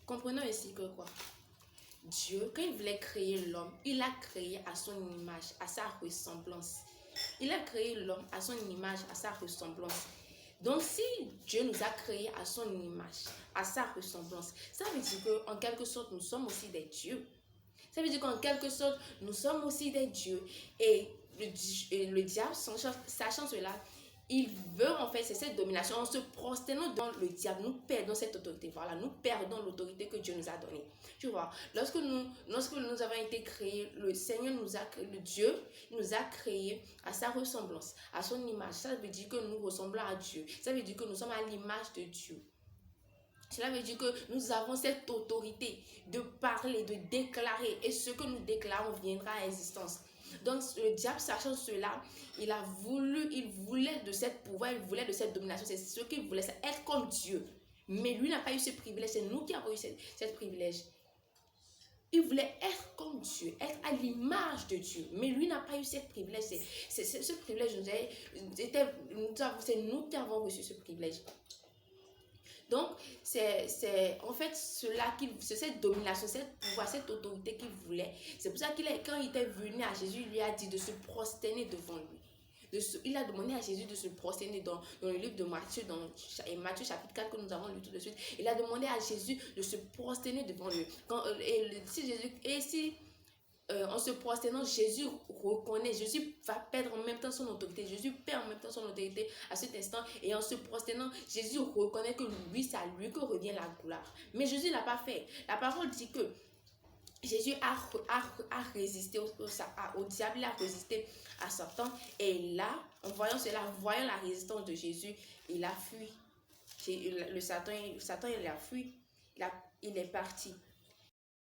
Comprenons ainsi que quoi? Dieu, quand il voulait créer l'homme, il l'a créé à son image, à sa ressemblance. Il a créé l'homme à son image, à sa ressemblance. Donc, si Dieu nous a créés à son image, à sa ressemblance, ça veut dire qu'en quelque sorte, nous sommes aussi des dieux. Ça veut dire qu'en quelque sorte, nous sommes aussi des dieux. Et le diable, sachant cela, il veut en fait, c'est cette domination. En se prosternant dans le diable, nous perdons cette autorité. Voilà, nous perdons l'autorité que Dieu nous a donnée. Tu vois, lorsque nous avons été créés, le Seigneur nous a créé, le Dieu nous a créés à sa ressemblance, à son image. Ça veut dire que nous ressemblons à Dieu. Ça veut dire que nous sommes à l'image de Dieu. Cela veut dire que nous avons cette autorité de parler, de déclarer. Et ce que nous déclarons viendra à existence. Donc le diable, sachant cela, il voulait de cette pouvoir, il voulait de cette domination. C'est ce qu'il voulait, c'est être comme Dieu. Mais lui n'a pas eu ce privilège, c'est nous qui avons eu ce privilège. Il voulait être comme Dieu, être à l'image de Dieu. Mais lui n'a pas eu ce privilège. Ce privilège, c'est nous qui avons reçu ce privilège. Donc, c'est en fait c'est cette domination, cette pouvoir, cette autorité qu'il voulait. C'est pour ça quand il était venu à Jésus, il lui a dit de se prosterner devant lui. Il a demandé à Jésus de se prosterner dans le livre de Matthieu, dans Matthieu chapitre 4 que nous avons lu tout de suite. Il a demandé à Jésus de se prosterner devant lui. En se prosternant, Jésus reconnaît, Jésus va perdre en même temps son autorité. Jésus perd en même temps son autorité à cet instant. Et en se prosternant, Jésus reconnaît que lui, c'est à lui que revient la gloire. Mais Jésus ne l'a pas fait. La parole dit que Jésus a résisté au diable, il a résisté à Satan. Et là, en voyant cela, voyant la résistance de Jésus, il a fui. Satan, il a fui. Il est parti.